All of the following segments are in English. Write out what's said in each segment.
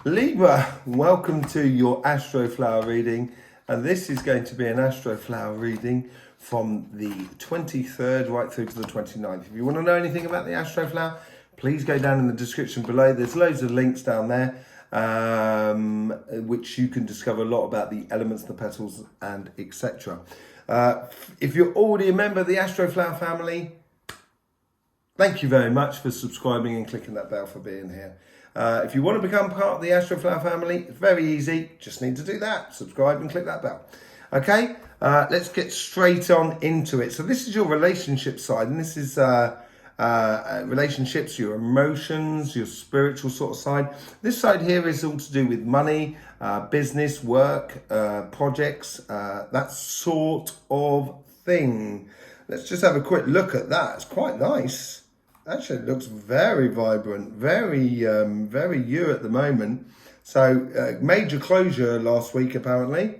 Libra, welcome to your Astroflower reading, and this is going to be an Astroflower reading from the 23rd right through to the 29th. If you want to know anything about the Astroflower, please go down in the description below. There's loads of links down there, which you can discover a lot about the elements, the petals, and etc. If you're already a member of the Astroflower family, thank you very much for subscribing and clicking that bell for being here. If you want to become part of the Astroflower family, it's very easy. Just need to do that. Subscribe and click that bell. Okay, let's get straight on into it. So this is your relationship side, and this is relationships, your emotions, your spiritual sort of side. This side here is all to do with money, business, work, projects, that sort of thing. Let's just have a quick look at that. It's quite nice. Actually, it looks very vibrant, very you at the moment. So, major closure last week, apparently.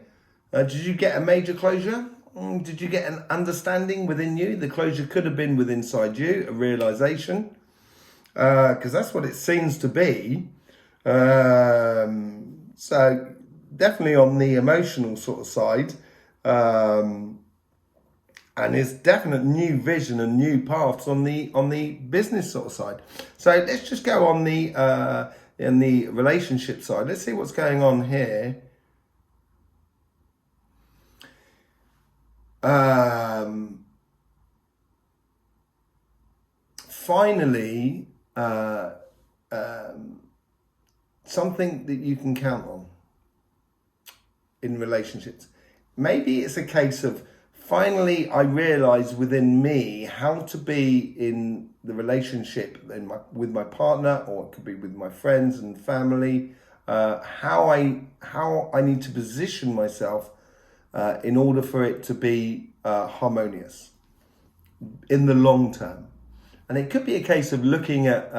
Did you get a major closure? Did you get an understanding within you? The closure could have been within inside you, a realization, because that's what it seems to be. So, definitely on the emotional sort of side. And there's definite new vision and new paths on the business sort of side. So let's just go on the in the relationship side. Let's see what's going on here. Finally, something that you can count on in relationships. Maybe it's a case of finally, I realised within me how to be in the relationship with my partner, or it could be with my friends and family. How I need to position myself in order for it to be harmonious in the long term. And it could be a case of looking at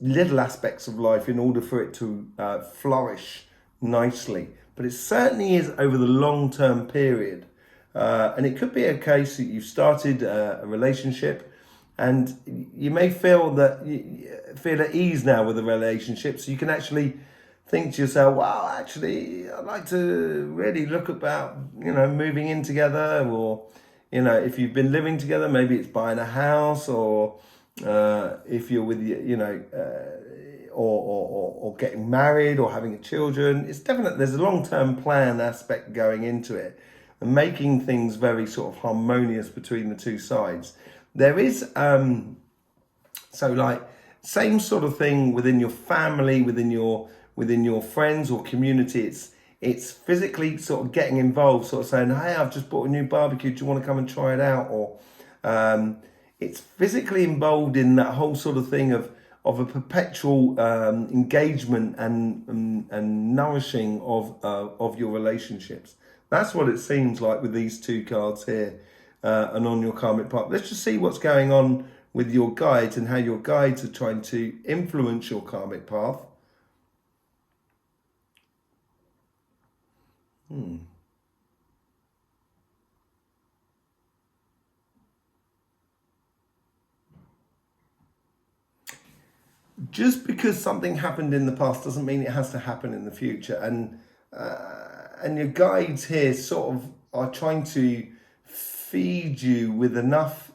little aspects of life in order for it to flourish nicely. But it certainly is over the long term period. And it could be a case that you've started a relationship and you may feel at ease now with the relationship. So you can actually think to yourself, wow, actually, I'd like to really look about, moving in together, or, if you've been living together, maybe it's buying a house, or if you're with, or getting married or having children. It's definitely, there's a long-term plan aspect going into it, and making things very sort of harmonious between the two sides. There is, same sort of thing within your family, within your friends or community. It's physically sort of getting involved, sort of saying, hey, I've just bought a new barbecue, do you want to come and try it out? Or it's physically involved in that whole sort of thing of a perpetual engagement and nourishing of your relationships. That's what it seems like with these two cards here and on your karmic path. Let's just see what's going on with your guides and how your guides are trying to influence your karmic path. Just because something happened in the past doesn't mean it has to happen in the future. And your guides here sort of are trying to feed you with enough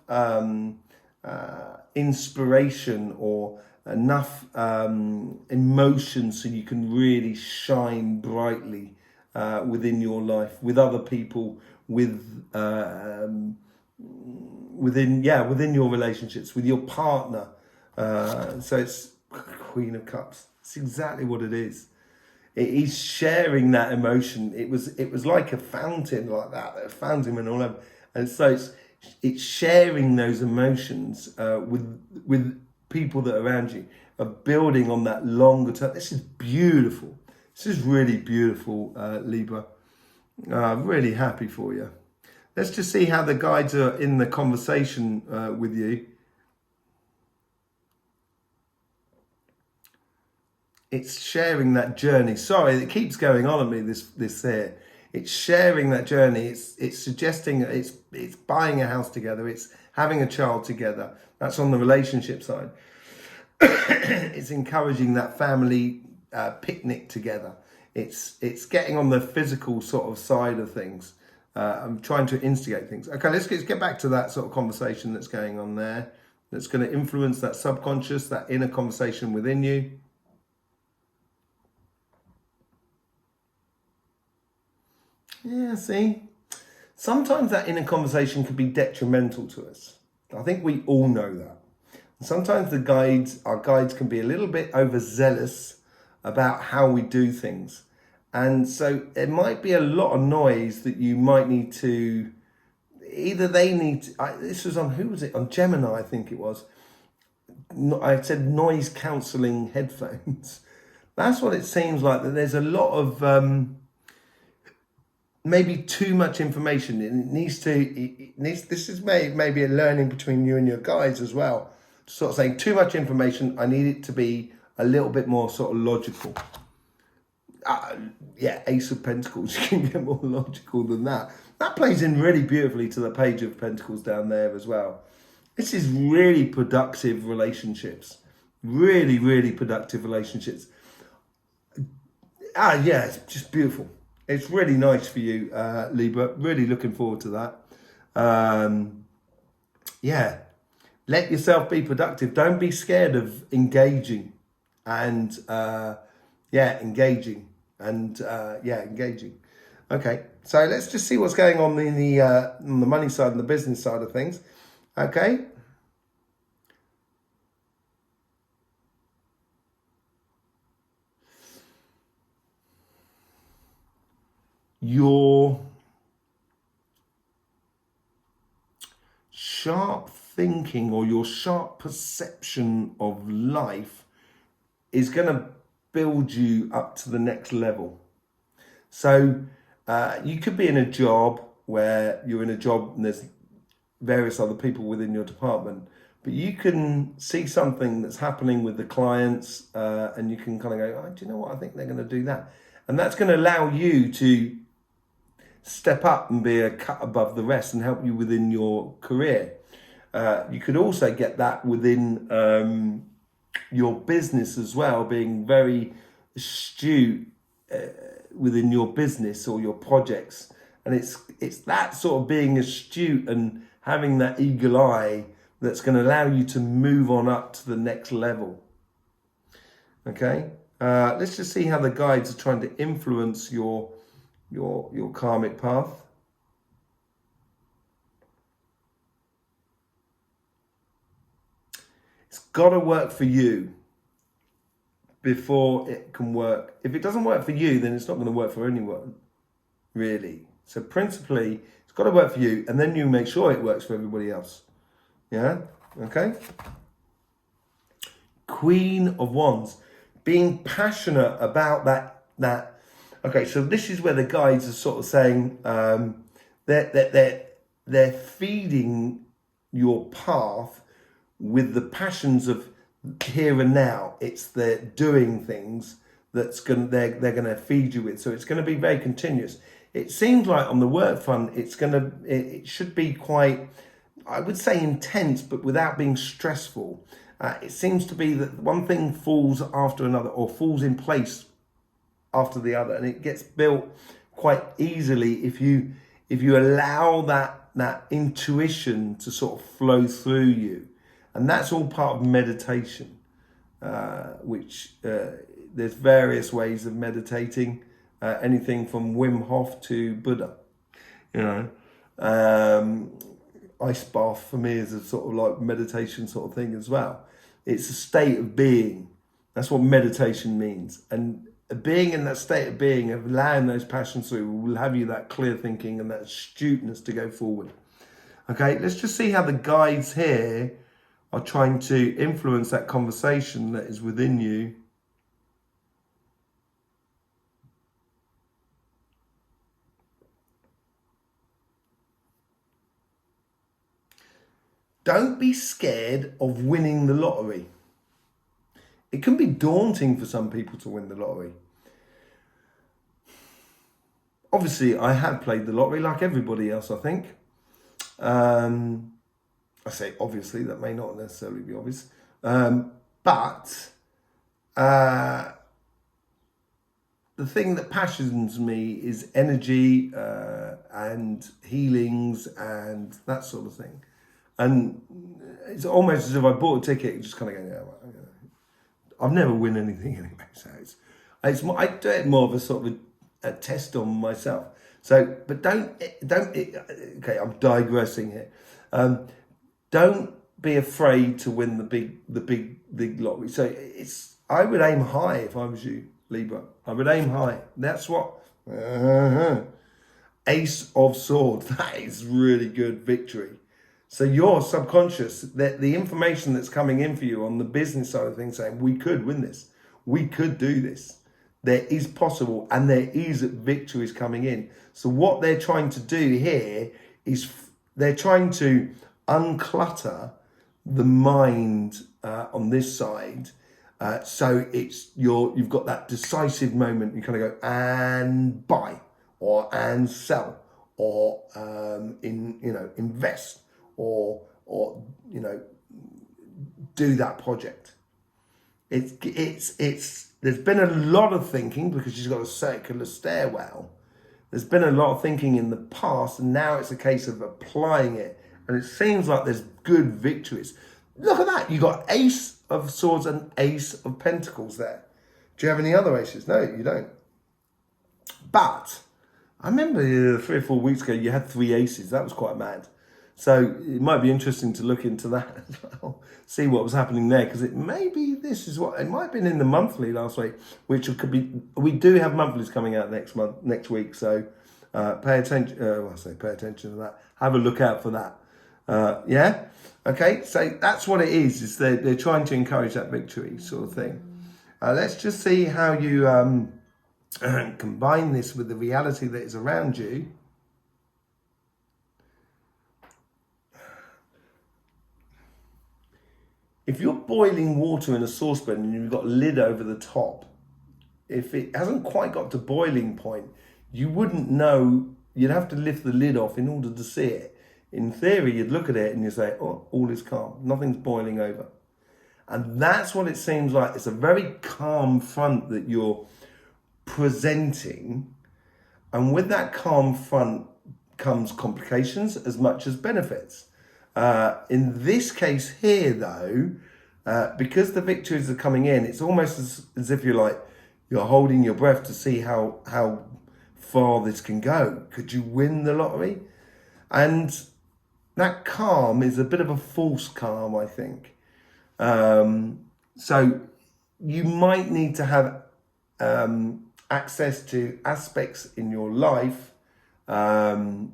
inspiration or enough emotion so you can really shine brightly within your life, with other people, within your relationships, with your partner. So it's Queen of Cups. It's exactly what it is. It is sharing that emotion. It was like a fountain, like that, a fountain and all over. And so it's sharing those emotions with people that are around you, of building on that longer term. This is beautiful. This is really beautiful, Libra. I'm really happy for you. Let's just see how the guides are in the conversation with you. It's sharing that journey. Sorry, it keeps going on at me, this here. It's sharing that journey. It's suggesting it's buying a house together. It's having a child together. That's on the relationship side. It's encouraging that family picnic together. It's getting on the physical sort of side of things. I'm trying to instigate things. Okay, let's get back to that sort of conversation that's going on there. That's going to influence that subconscious, that inner conversation within you. Yeah, see? Sometimes that inner conversation can be detrimental to us. I think we all know that. Sometimes our guides can be a little bit overzealous about how we do things. And so it might be a lot of noise that you might need to, this was on, who was it? On Gemini, I think it was. I said noise cancelling headphones. That's what it seems like, that there's a lot of maybe too much information. This is maybe a learning between you and your guides as well. Sort of saying too much information, I need it to be a little bit more sort of logical. Ace of Pentacles, you can get more logical than that. That plays in really beautifully to the Page of Pentacles down there as well. This is really productive relationships. Really, really productive relationships. It's just beautiful. It's really nice for you, Libra. Really looking forward to that. Let yourself be productive. Don't be scared of engaging and engaging. Okay, so let's just see what's going on in the money side and the business side of things. Okay. Your sharp thinking or your sharp perception of life is going to build you up to the next level. So you could be in a job where you're in a job and there's various other people within your department, but you can see something that's happening with the clients and you can kind of go, do you know what? I think they're going to do that. And that's going to allow you to step up and be a cut above the rest and help you within your career. You could also get that within your business as well, being very astute within your business or your projects. And it's that sort of being astute and having that eagle eye that's going to allow you to move on up to the next level. Okay, let's just see how the guides are trying to influence your karmic path. It's got to work for you before it can work. If it doesn't work for you, then it's not going to work for anyone, really. So principally, it's got to work for you, and then you make sure it works for everybody else. Yeah? Okay? Queen of Wands. Being passionate about that. Okay, so this is where the guides are sort of saying they're feeding your path with the passions of here and now. It's the doing things they're going to feed you with. So it's going to be very continuous. It seems like on the work front, it should be quite, I would say, intense, but without being stressful. It seems to be that one thing falls after another, or falls in place after the other, and it gets built quite easily if you allow that intuition to sort of flow through you. And that's all part of meditation, which there's various ways of meditating, anything from Wim Hof to Buddha. Ice bath for me is a sort of like meditation sort of thing as well. It's a state of being. That's what meditation means. And being in that state of being, of allowing those passions through, will have you that clear thinking and that astuteness to go forward. Okay, let's just see how the guides here are trying to influence that conversation that is within you. Don't be scared of winning the lottery. It can be daunting for some people to win the lottery. Obviously, I have played the lottery like everybody else, I think. I say obviously, that may not necessarily be obvious. But the thing that passions me is energy and healings and that sort of thing. And it's almost as if I bought a ticket and just kind of go, yeah, well, I've never win anything anyway. So I do it more of a sort of a test on myself. So, but don't. Okay, I'm digressing here. Don't be afraid to win the big lottery. So I would aim high if I was you, Libra. I would aim high. That's what. Ace of Swords. That is really good victory. So your subconscious, that the information that's coming in for you on the business side of things, saying we could win this, we could do this. There is possible, and there is victories coming in. So what they're trying to do here is they're trying to unclutter the mind on this side. So you've got that decisive moment. You kind of go and buy, or and sell, or invest, or do that project. There's been a lot of thinking because she's got a circular stairwell. There's been a lot of thinking in the past, and now it's a case of applying it. And it seems like there's good victories. Look at that. You've got Ace of Swords and Ace of Pentacles there. Do you have any other aces? No, you don't. But I remember 3 or 4 weeks ago, you had 3 aces. That was quite mad. So it might be interesting to look into that as well, see what was happening there, because it might have been in the monthly last week, which could be. We do have monthlies coming out next week, so pay attention. Pay attention to that. Have a look out for that. Yeah, okay. So that's what it is. Is they're trying to encourage that victory sort of thing. Let's just see how you combine this with the reality that is around you. If you're boiling water in a saucepan and you've got a lid over the top, if it hasn't quite got to boiling point, you wouldn't know. You'd have to lift the lid off in order to see it. In theory, you'd look at it and you say, oh, all is calm. Nothing's boiling over. And that's what it seems like. It's a very calm front that you're presenting. And with that calm front comes complications as much as benefits. In this case here, though, because the victories are coming in, it's almost as if you're holding your breath to see how far this can go. Could you win the lottery? And that calm is a bit of a false calm, I think. So you might need to have access to aspects in your life, so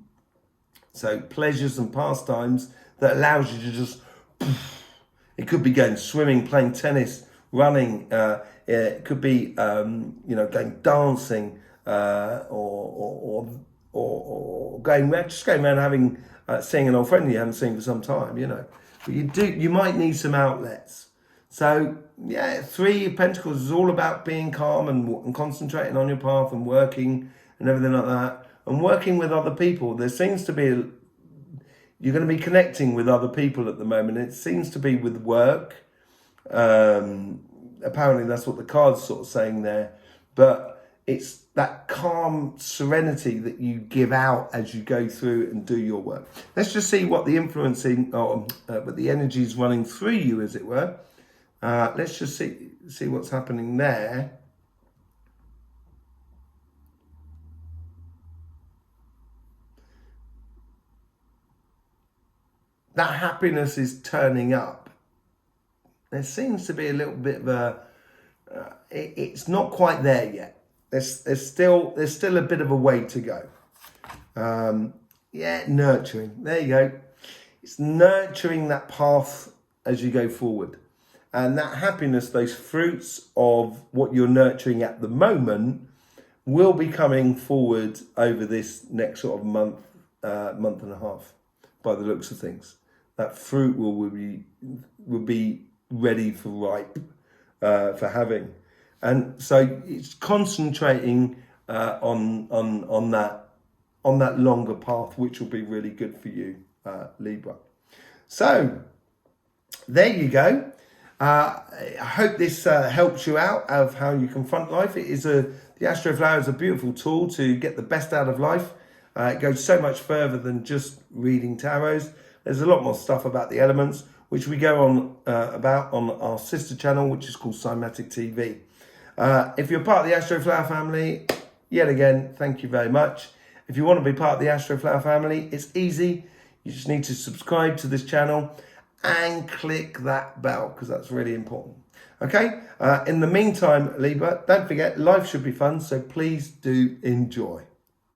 pleasures and pastimes that allows you to just, it could be going swimming, playing tennis, running, it could be, going dancing, or going around having, seeing an old friend you haven't seen for some time, But you might need some outlets. So, yeah, 3 of Pentacles is all about being calm and concentrating on your path and working and everything like that. And working with other people. There seems to be, you're going to be connecting with other people at the moment. It seems to be with work. Apparently that's what the card's sort of saying there. But it's that calm serenity that you give out as you go through and do your work. Let's just see what the influencing, but the energy is running through you, as it were. Let's just see what's happening there. That happiness is turning up. There seems to be a little bit of a. It's not quite there yet. There's still a bit of a way to go. Nurturing. There you go. It's nurturing that path as you go forward, and that happiness, those fruits of what you're nurturing at the moment, will be coming forward over this next sort of month and a half. By the looks of things, that fruit will be ready for ripe for having, and so it's concentrating on that longer path, which will be really good for you, Libra. So there you go. I hope this helps you out of how you confront life. The Astroflower is a beautiful tool to get the best out of life. It goes so much further than just reading tarots. There's a lot more stuff about the elements, which we go on about on our sister channel, which is called Cymatic TV. If you're part of the Astroflower family, yet again, thank you very much. If you want to be part of the Astroflower family, it's easy. You just need to subscribe to this channel and click that bell, because that's really important. Okay? In the meantime, Libra, don't forget, life should be fun, so please do enjoy.